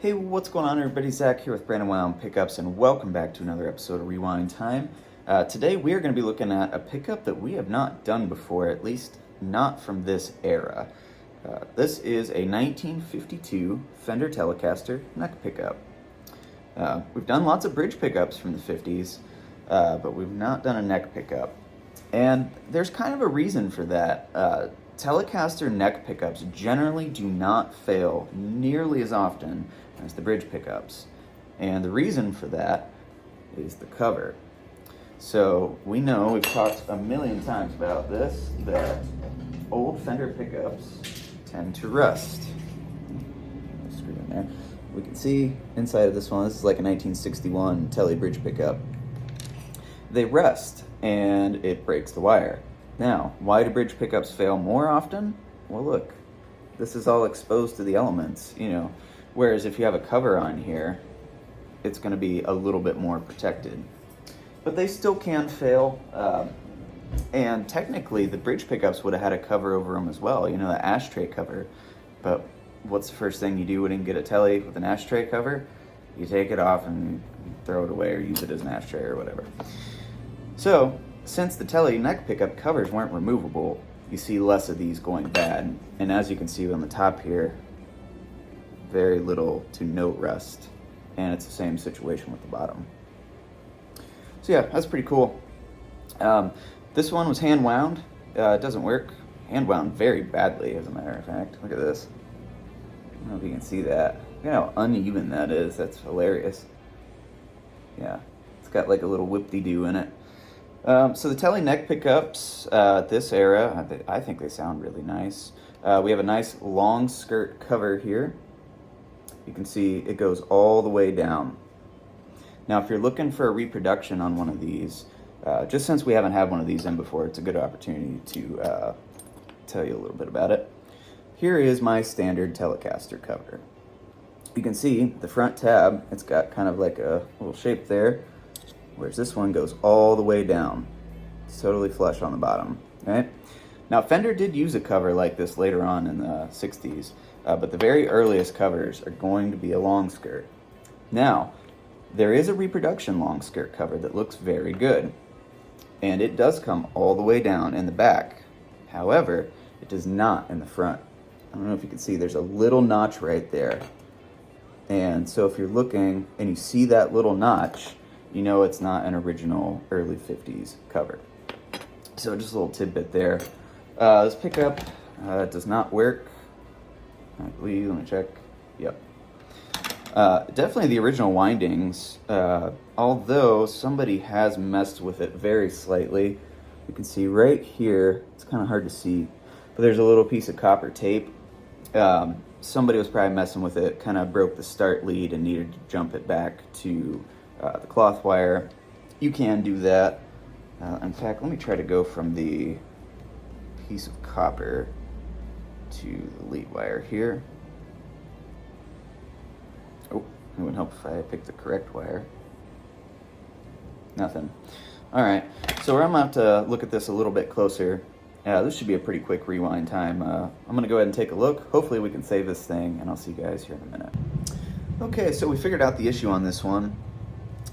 Hey, what's going on everybody? Zach here with Brandonwound Pickups, and welcome back to another episode of Rewind Time. Today we are going to be looking at a pickup that we have not done before, at least not from this era. This is a 1952 Fender Telecaster neck pickup. We've done lots of bridge pickups from the 50s, but we've not done a neck pickup. And there's kind of a reason for that. Telecaster neck pickups generally do not fail nearly as often as the bridge pickups. And the reason for that is the cover. So we know, we've talked a million times about this, that old Fender pickups tend to rust. Screw in there. We can see inside of this one, this is like a 1961 tele bridge pickup. They rust and it breaks the wire. Now, why do bridge pickups fail more often? Well, look, this is all exposed to the elements, whereas if you have a cover on here, it's going to be a little bit more protected. But they still can fail, and technically the bridge pickups would have had a cover over them as well, the ashtray cover. But what's the first thing you do when you get a tele with an ashtray cover? You take it off and throw it away or use it as an ashtray or whatever. So, since the tele neck pickup covers weren't removable, you see less of these going bad. And as you can see on the top here, very little to no rust. And it's the same situation with the bottom. So yeah, that's pretty cool. This one was hand wound. It doesn't work. Hand wound very badly, as a matter of fact. Look at this. I don't know if you can see that. Look at how uneven that is. That's hilarious. Yeah, it's got like a little whip-de-doo in it. So the tele neck pickups, this era, I think they sound really nice. We have a nice long skirt cover here. You can see it goes all the way down. Now, if you're looking for a reproduction on one of these, just since we haven't had one of these in before, it's a good opportunity to tell you a little bit about it. Here is my standard Telecaster cover. You can see the front tab, it's got kind of like a little shape there, whereas this one goes all the way down. It's totally flush on the bottom, right? Now, Fender did use a cover like this later on in the 60s, but the very earliest covers are going to be a long skirt. Now, there is a reproduction long skirt cover that looks very good, and it does come all the way down in the back. However, it does not in the front. I don't know if you can see, there's a little notch right there. And so if you're looking and you see that little notch, you know it's not an original early 50s cover. So just a little tidbit there. This pickup does not work, I believe. Let me check. Yep. Definitely the original windings, although somebody has messed with it very slightly. You can see right here, it's kind of hard to see, but there's a little piece of copper tape. Somebody was probably messing with it, kind of broke the start lead and needed to jump it back to the cloth wire. You can do that. In fact, let me try to go from the piece of copper to the lead wire here. Oh, it would help if I picked the correct wire. Nothing. All right, so I'm going to have to look at this a little bit closer. This should be a pretty quick rewind time. I'm going to go ahead and take a look. Hopefully we can save this thing, and I'll see you guys here in a minute. Okay, so we figured out the issue on this one.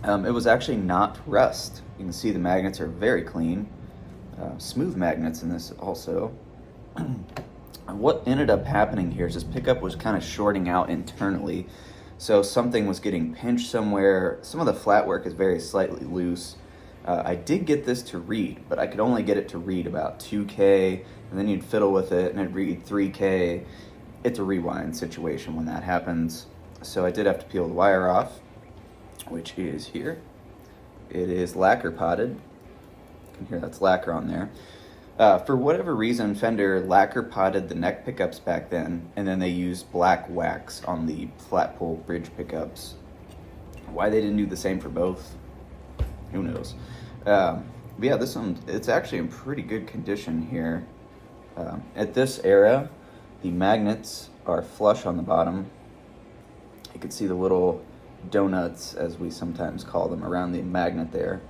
It was actually not rust. You can see the magnets are very clean. Smooth magnets in this also. What ended up happening here is this pickup was kind of shorting out internally. So something was getting pinched somewhere. Some of the flat work is very slightly loose. I did get this to read, but I could only get it to read about 2K, and then you'd fiddle with it and it'd read 3K. It's a rewind situation when that happens. So I did have to peel the wire off, which is here. It is lacquer potted. You can hear that's lacquer on there. For whatever reason, Fender lacquer potted the neck pickups back then, and then they used black wax on the flat pole bridge pickups. Why they didn't do the same for both, who knows? But yeah, this one, it's actually in pretty good condition here. At this era, the magnets are flush on the bottom. You can see the little donuts, as we sometimes call them, around the magnet there.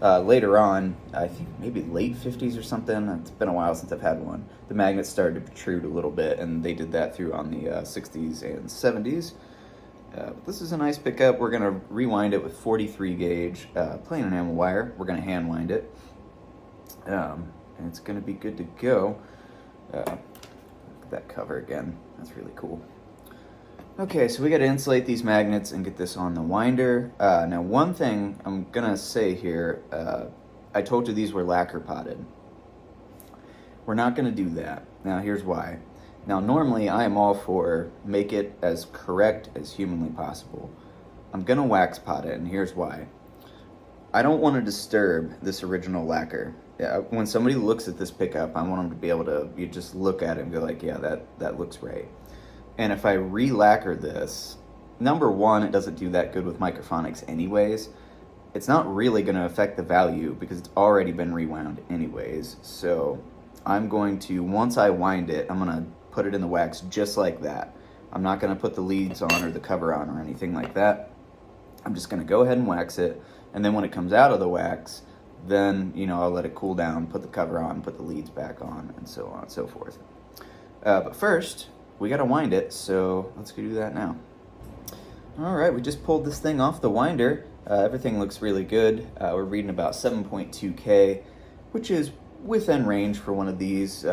Later on, I think maybe late 50s or something, it's been a while since I've had one, the magnets started to protrude a little bit, and they did that through on the 60s and 70s. This is a nice pickup. We're gonna rewind it with 43 gauge plain enamel wire. We're gonna hand wind it, and it's gonna be good to go. Look at that cover again. That's really cool. Okay, so we got to insulate these magnets and get this on the winder. Now, one thing I'm gonna say here, I told you these were lacquer potted. We're not gonna do that. Now, here's why. Now, normally I am all for make it as correct as humanly possible. I'm gonna wax pot it, and here's why. I don't want to disturb this original lacquer. When somebody looks at this pickup, I want them to be able to you just look at it and go like, yeah, that looks right. And if I re-lacquer this, number one, it doesn't do that good with microphonics anyways. It's not really going to affect the value because it's already been rewound anyways. So I'm going to, once I wind it, I'm going to put it in the wax just like that. I'm not going to put the leads on or the cover on or anything like that. I'm just going to go ahead and wax it. And then when it comes out of the wax, then, I'll let it cool down, put the cover on, put the leads back on, and so on and so forth. But first, we got to wind it, so let's go do that now. All right, we just pulled this thing off the winder. Everything looks really good. We're reading about 7.2K, which is within range for one of these.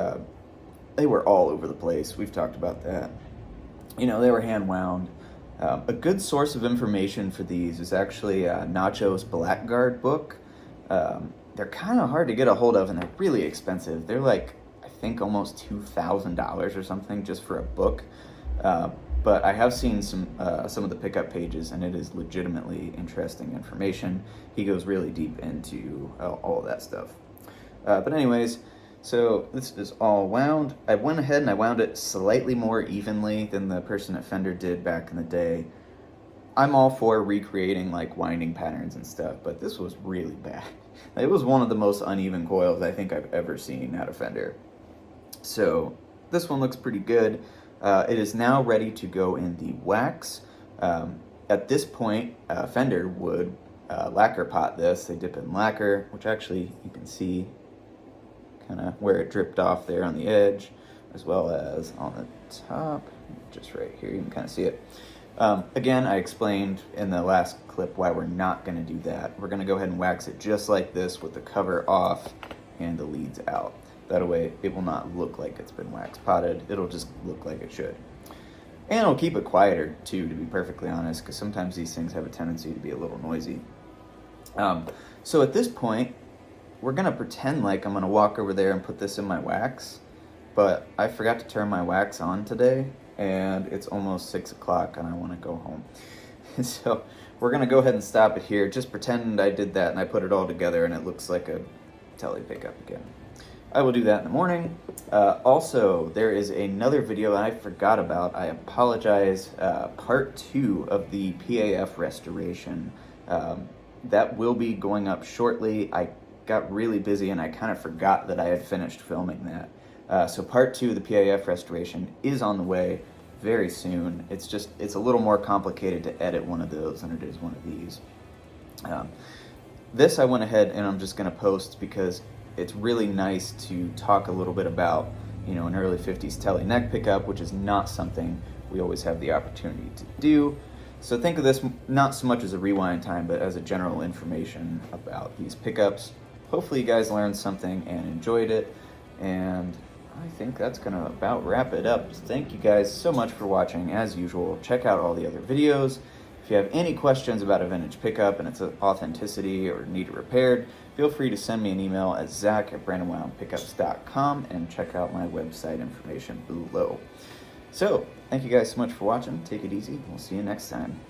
They were all over the place. We've talked about that. They were hand wound. A good source of information for these is actually Nacho's Blackguard book. They're kind of hard to get a hold of, and they're really expensive. They're like, I think, almost $2,000 or something just for a book. But I have seen some of the pickup pages, and it is legitimately interesting information. He goes really deep into all of that stuff. But anyways, so this is all wound. I went ahead and I wound it slightly more evenly than the person at Fender did back in the day. I'm all for recreating like winding patterns and stuff, but this was really bad. It was one of the most uneven coils I think I've ever seen out of Fender. So this one looks pretty good. It is now ready to go in the wax. At this point, Fender would lacquer pot this. They dip in lacquer, which actually you can see kind of where it dripped off there on the edge, as well as on the top, just right here, you can kind of see it. Again, I explained in the last clip why we're not going to do that. We're going to go ahead and wax it just like this with the cover off and the leads out. That way it will not look like it's been wax potted. It'll just look like it should. And it'll keep it quieter too, to be perfectly honest, because sometimes these things have a tendency to be a little noisy. So at this point, we're going to pretend like I'm going to walk over there and put this in my wax, but I forgot to turn my wax on today, and it's almost 6 o'clock and I want to go home. So we're going to go ahead and stop it here. Just pretend I did that and I put it all together and it looks like a tele pickup again. I will do that in the morning. Also, there is another video I forgot about. I apologize. Part 2 of the PAF restoration. That will be going up shortly. I got really busy and I kind of forgot that I had finished filming that. So part 2 of the PAF restoration is on the way very soon. It's a little more complicated to edit one of those than it is one of these. This I went ahead and I'm just going to post because it's really nice to talk a little bit about, an early 50s tele neck pickup, which is not something we always have the opportunity to do. So think of this not so much as a rewind time, but as a general information about these pickups. Hopefully you guys learned something and enjoyed it, and I think that's going to about wrap it up. Thank you guys so much for watching. As usual, check out all the other videos. If you have any questions about a vintage pickup and its authenticity or need it repaired, feel free to send me an email at zach@brandonwoundpickups.com and check out my website information below. So, thank you guys so much for watching. Take it easy. We'll see you next time.